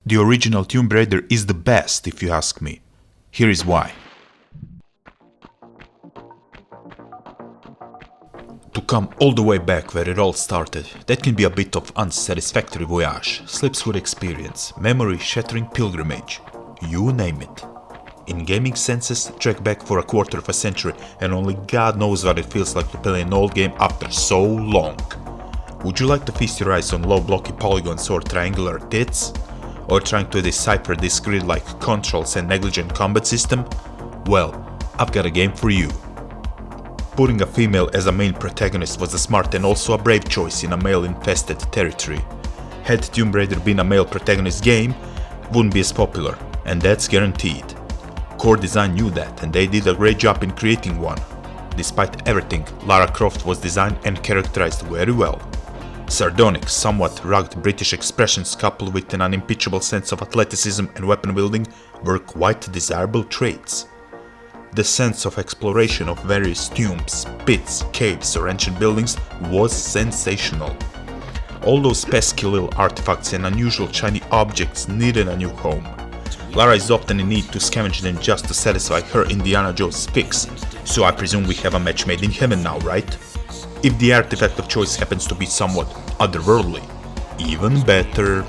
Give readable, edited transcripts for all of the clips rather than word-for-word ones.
The original Tomb Raider is the best, if you ask me. Here is why. To come all the way back where it all started, that can be a bit of unsatisfactory voyage, slips with experience, memory-shattering pilgrimage, you name it. In gaming senses, trek back for a quarter of a century and only God knows what it feels like to play an old game after so long. Would you like to feast your eyes on low blocky polygons or triangular tits? Or trying to decipher this grid-like controls and negligent combat system? Well, I've got a game for you. Putting a female as a main protagonist was a smart and also a brave choice in a male-infested territory. Had Tomb Raider been a male protagonist game, it wouldn't be as popular, and that's guaranteed. Core Design knew that, and they did a great job in creating one. Despite everything, Lara Croft was designed and characterized very well. Sardonic, somewhat rugged British expressions coupled with an unimpeachable sense of athleticism and weapon wielding were quite desirable traits. The sense of exploration of various tombs, pits, caves or ancient buildings was sensational. All those pesky little artifacts and unusual shiny objects needed a new home. Lara is often in need to scavenge them just to satisfy her Indiana Jones fix, so I presume we have a match made in heaven now, right? If the artifact of choice happens to be somewhat otherworldly, even better.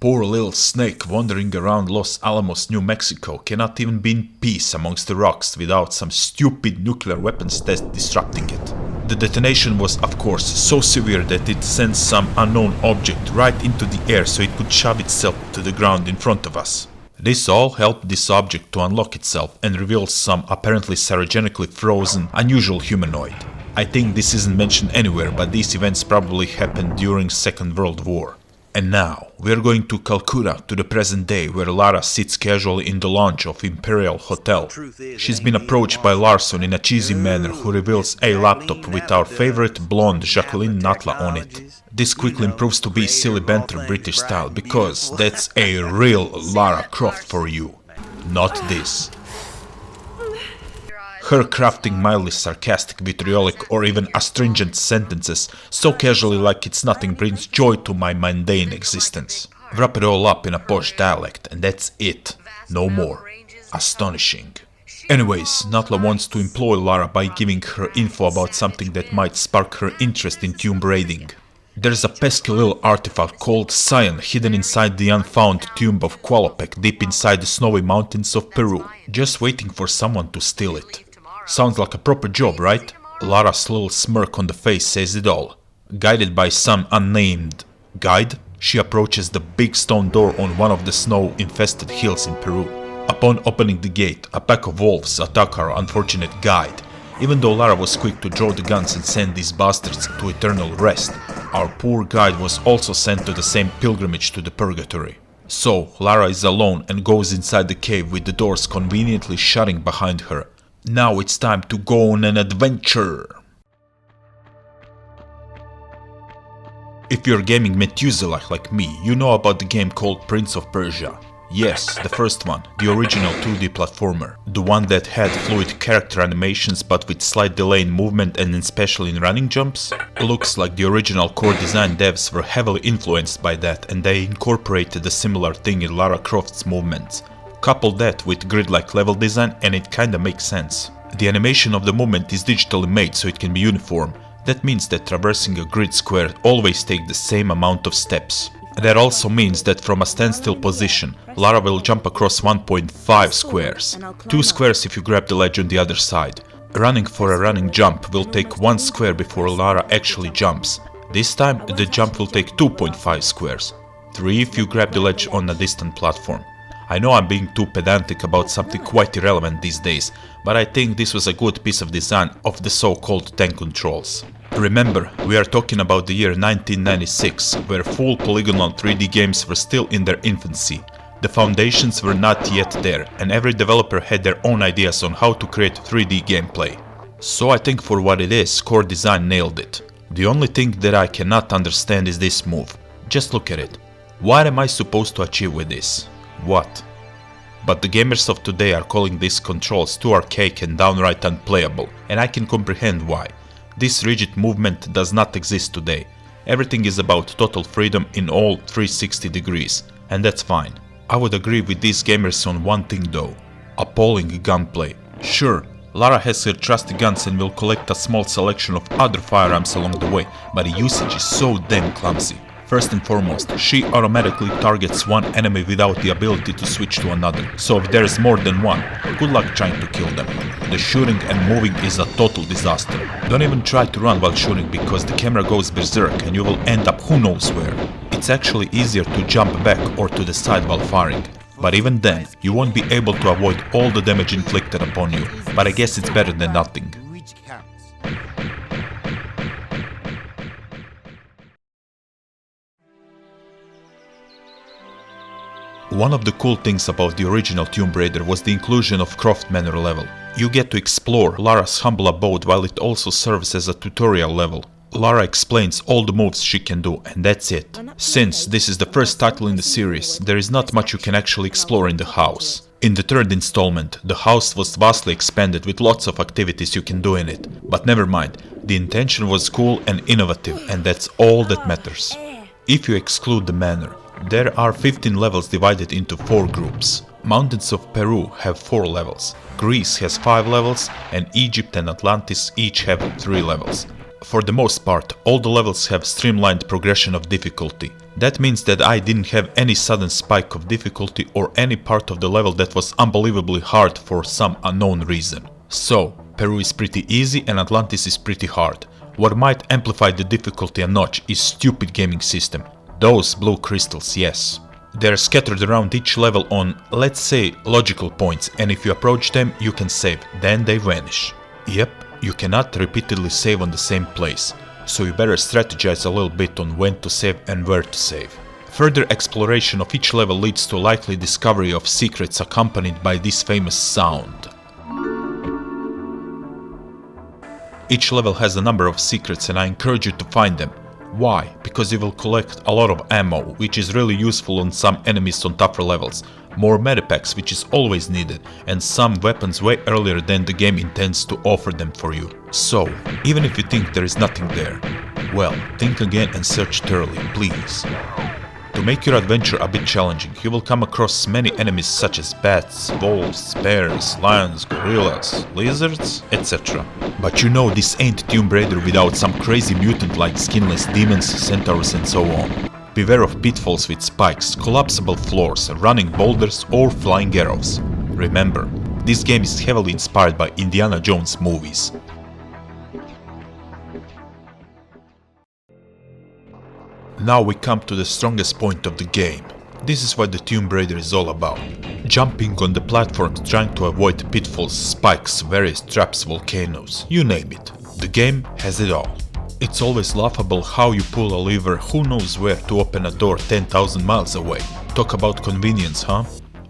Poor little snake wandering around Los Alamos, New Mexico cannot even be in peace amongst the rocks without some stupid nuclear weapons test disrupting it. The detonation was of course so severe that it sent some unknown object right into the air so it could shove itself to the ground in front of us. This all helped this object to unlock itself and reveal some apparently cryogenically frozen, unusual humanoid. I think this isn't mentioned anywhere, but these events probably happened during Second World War. And now, we're going to Calcutta, to the present day, where Lara sits casually in the lounge of Imperial Hotel. She's been approached by Larson in a cheesy manner who reveals a laptop with our favorite blonde Jacqueline Natla on it. This quickly improves to be silly banter British style, because that's a real Lara Croft for you, not this. Her crafting mildly sarcastic, vitriolic or even astringent sentences so casually like it's nothing brings joy to my mundane existence. Wrap it all up in a posh dialect and that's it, no more. Astonishing. Anyways, Natla wants to employ Lara by giving her info about something that might spark her interest in tomb raiding. There's a pesky little artifact called Cyan hidden inside the unfound tomb of Qualopec deep inside the snowy mountains of Peru, just waiting for someone to steal it. Sounds like a proper job, right? Lara's little smirk on the face says it all. Guided by some unnamed guide, she approaches the big stone door on one of the snow-infested hills in Peru. Upon opening the gate, a pack of wolves attack our unfortunate guide. Even though Lara was quick to draw the guns and send these bastards to eternal rest, our poor guide was also sent to the same pilgrimage to the purgatory. So, Lara is alone and goes inside the cave with the doors conveniently shutting behind her. Now it's time to go on an adventure! If you're gaming Methuselah like me, you know about the game called Prince of Persia. Yes, the first one, the original 2D platformer. The one that had fluid character animations but with slight delay in movement and especially in running jumps. Looks like the original Core Design devs were heavily influenced by that and they incorporated a similar thing in Lara Croft's movements. Couple that with grid-like level design and it kinda makes sense. The animation of the movement is digitally made so it can be uniform. That means that traversing a grid square always takes the same amount of steps. That also means that from a standstill position, Lara will jump across 1.5 squares. 2 squares if you grab the ledge on the other side. Running for a running jump will take 1 square before Lara actually jumps. This time the jump will take 2.5 squares. 3 if you grab the ledge on a distant platform. I know I'm being too pedantic about something quite irrelevant these days, but I think this was a good piece of design of the so-called tank controls. Remember, we are talking about the year 1996, where full polygonal 3D games were still in their infancy. The foundations were not yet there, and every developer had their own ideas on how to create 3D gameplay. So I think for what it is, Core Design nailed it. The only thing that I cannot understand is this move. Just look at it. What am I supposed to achieve with this? What? But the gamers of today are calling these controls too archaic and downright unplayable, and I can comprehend why. This rigid movement does not exist today. Everything is about total freedom in all 360 degrees, and that's fine. I would agree with these gamers on one thing though: appalling gunplay. Sure, Lara has her trusty guns and will collect a small selection of other firearms along the way, but the usage is so damn clumsy. First and foremost, she automatically targets one enemy without the ability to switch to another, so if there is more than one, good luck trying to kill them. The shooting and moving is a total disaster. Don't even try to run while shooting because the camera goes berserk and you will end up who knows where. It's actually easier to jump back or to the side while firing. But even then, you won't be able to avoid all the damage inflicted upon you, but I guess it's better than nothing. One of the cool things about the original Tomb Raider was the inclusion of Croft Manor level. You get to explore Lara's humble abode while it also serves as a tutorial level. Lara explains all the moves she can do, and that's it. Since this is the first title in the series, there is not much you can actually explore in the house. In the third installment, the house was vastly expanded with lots of activities you can do in it. But never mind, the intention was cool and innovative, and that's all that matters. If you exclude the manor, there are 15 levels divided into 4 groups. Mountains of Peru have 4 levels, Greece has 5 levels, and Egypt and Atlantis each have 3 levels. For the most part, all the levels have streamlined progression of difficulty. That means that I didn't have any sudden spike of difficulty or any part of the level that was unbelievably hard for some unknown reason. So, Peru is pretty easy and Atlantis is pretty hard. What might amplify the difficulty a notch is stupid gaming system. Those blue crystals, yes. They are scattered around each level on, let's say, logical points, and if you approach them, you can save, then they vanish. Yep, you cannot repeatedly save on the same place, so you better strategize a little bit on when to save and where to save. Further exploration of each level leads to likely discovery of secrets accompanied by this famous sound. Each level has a number of secrets and I encourage you to find them. Why? Because you will collect a lot of ammo, which is really useful on some enemies on tougher levels, more medipacks, which is always needed, and some weapons way earlier than the game intends to offer them for you. So, even if you think there is nothing there, well, think again and search thoroughly, please. To make your adventure a bit challenging, you will come across many enemies such as bats, wolves, bears, lions, gorillas, lizards, etc. But you know this ain't Tomb Raider without some crazy mutant like skinless demons, centaurs and so on. Beware of pitfalls with spikes, collapsible floors, running boulders or flying arrows. Remember, this game is heavily inspired by Indiana Jones movies. Now we come to the strongest point of the game. This is what the Tomb Raider is all about. Jumping on the platforms, trying to avoid pitfalls, spikes, various traps, volcanoes, you name it. The game has it all. It's always laughable how you pull a lever who knows where to open a door 10,000 miles away. Talk about convenience, huh?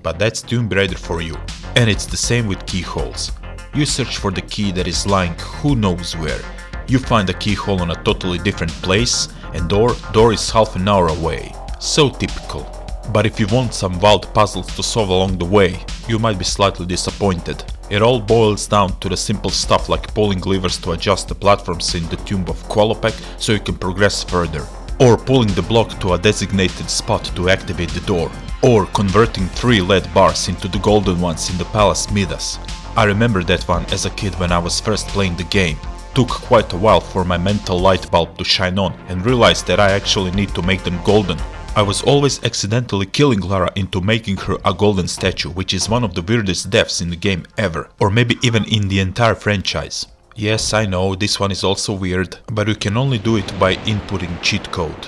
But that's Tomb Raider for you. And it's the same with keyholes. You search for the key that is lying who knows where. You find a keyhole on a totally different place, and door is half an hour away. So typical. But if you want some wild puzzles to solve along the way, you might be slightly disappointed. It all boils down to the simple stuff like pulling levers to adjust the platforms in the Tomb of Qualopec so you can progress further, or pulling the block to a designated spot to activate the door, or converting 3 lead bars into the golden ones in the Palace Midas. I remember that one as a kid when I was first playing the game. Took quite a while for my mental light bulb to shine on and realized that I actually need to make them golden. I was always accidentally killing Lara into making her a golden statue, which is one of the weirdest deaths in the game ever, or maybe even in the entire franchise. Yes, I know, this one is also weird, but you can only do it by inputting cheat code.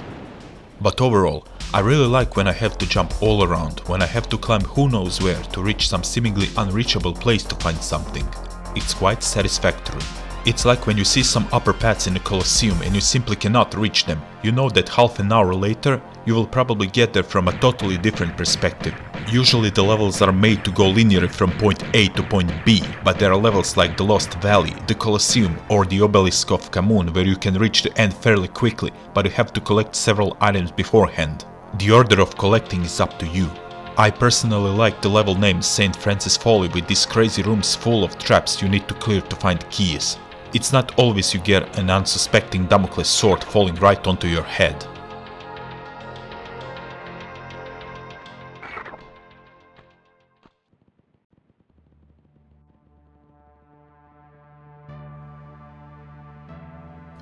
But overall, I really like when I have to jump all around, when I have to climb who knows where to reach some seemingly unreachable place to find something. It's quite satisfactory. It's like when you see some upper paths in the Colosseum and you simply cannot reach them. You know that half an hour later, you will probably get there from a totally different perspective. Usually the levels are made to go linearly from point A to point B, but there are levels like the Lost Valley, the Colosseum or the Obelisk of Khamun where you can reach the end fairly quickly, but you have to collect several items beforehand. The order of collecting is up to you. I personally like the level named St. Francis Folly with these crazy rooms full of traps you need to clear to find keys. It's not always you get an unsuspecting Damocles sword falling right onto your head.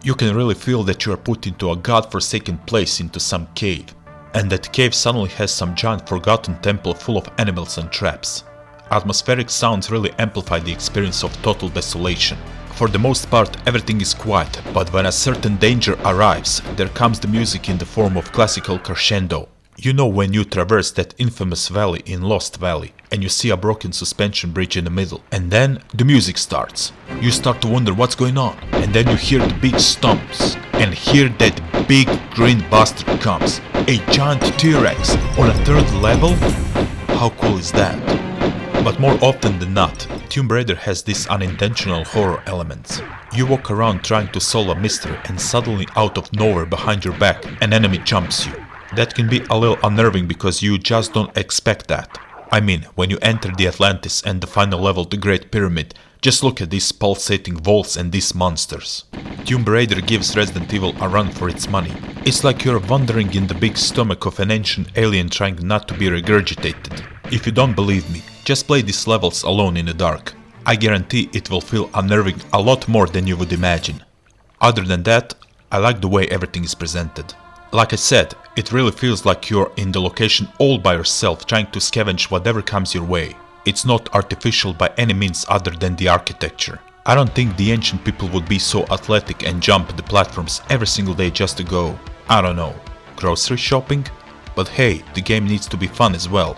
You can really feel that you are put into a god-forsaken place, into some cave. And that cave suddenly has some giant forgotten temple full of animals and traps. Atmospheric sounds really amplify the experience of total desolation. For the most part, everything is quiet, but when a certain danger arrives, there comes the music in the form of classical crescendo. You know, when you traverse that infamous valley in Lost Valley, and you see a broken suspension bridge in the middle, and then the music starts. You start to wonder what's going on, and then you hear the big stomps, and here that big green bastard comes. A giant T-Rex on a third level? How cool is that? But more often than not, Tomb Raider has these unintentional horror elements. You walk around trying to solve a mystery and suddenly out of nowhere behind your back an enemy jumps you. That can be a little unnerving because you just don't expect that. I mean, when you enter the Atlantis and the final level, the Great Pyramid, just look at these pulsating vaults and these monsters. Tomb Raider gives Resident Evil a run for its money. It's like you're wandering in the big stomach of an ancient alien trying not to be regurgitated. If you don't believe me, just play these levels alone in the dark. I guarantee it will feel unnerving a lot more than you would imagine. Other than that, I like the way everything is presented. Like I said, it really feels like you're in the location all by yourself trying to scavenge whatever comes your way. It's not artificial by any means other than the architecture. I don't think the ancient people would be so athletic and jump the platforms every single day just to go, I don't know, grocery shopping? But hey, the game needs to be fun as well.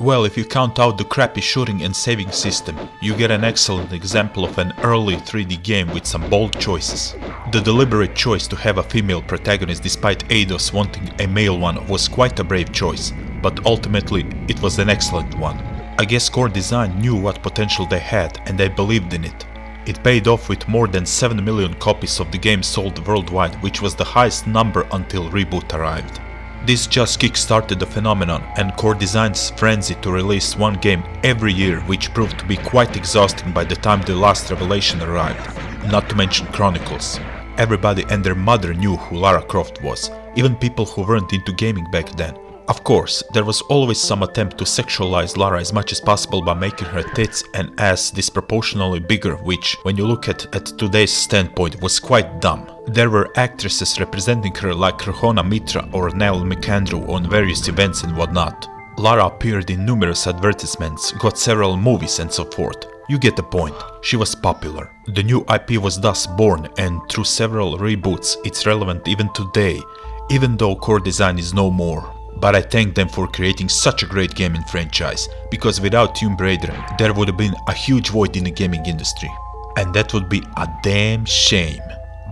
Well, if you count out the crappy shooting and saving system, you get an excellent example of an early 3D game with some bold choices. The deliberate choice to have a female protagonist despite Eidos wanting a male one was quite a brave choice, but ultimately it was an excellent one. I guess Core Design knew what potential they had and they believed in it. It paid off with more than 7 million copies of the game sold worldwide, which was the highest number until Reboot arrived. This just kick-started the phenomenon and Core Design's frenzy to release one game every year, which proved to be quite exhausting by the time the last revelation arrived, not to mention Chronicles. Everybody and their mother knew who Lara Croft was, even people who weren't into gaming back then. Of course, there was always some attempt to sexualize Lara as much as possible by making her tits and ass disproportionately bigger, which, when you look at today's standpoint, was quite dumb. There were actresses representing her like Rahona Mitra or Nell McAndrew on various events and whatnot. Lara appeared in numerous advertisements, got several movies and so forth. You get the point, she was popular. The new IP was thus born, and through several reboots it's relevant even today, even though Core Design is no more. But I thank them for creating such a great gaming franchise, because without Tomb Raider there would have been a huge void in the gaming industry. And that would be a damn shame.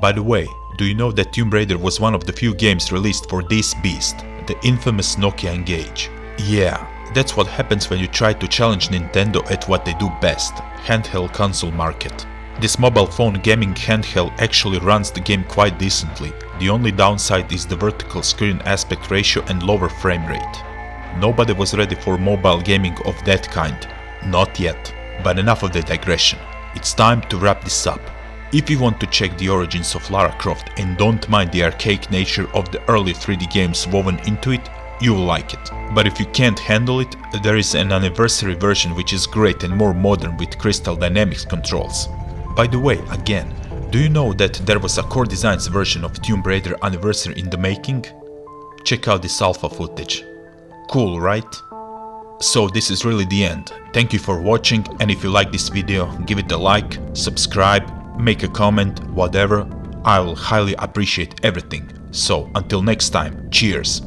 By the way, do you know that Tomb Raider was one of the few games released for this beast, the infamous Nokia NGAGE? Yeah, that's what happens when you try to challenge Nintendo at what they do best, handheld console market. This mobile phone gaming handheld actually runs the game quite decently. The only downside is the vertical screen aspect ratio and lower frame rate. Nobody was ready for mobile gaming of that kind. Not yet. But enough of the digression. It's time to wrap this up. If you want to check the origins of Lara Croft and don't mind the archaic nature of the early 3D games woven into it, you will like it. But if you can't handle it, there is an anniversary version which is great and more modern with Crystal Dynamics controls. By the way, again, do you know that there was a Core Designs version of Tomb Raider Anniversary in the making? Check out this alpha footage. Cool, right? So this is really the end. Thank you for watching, and if you like this video, give it a like, subscribe, make a comment, whatever. I will highly appreciate everything. So until next time, cheers!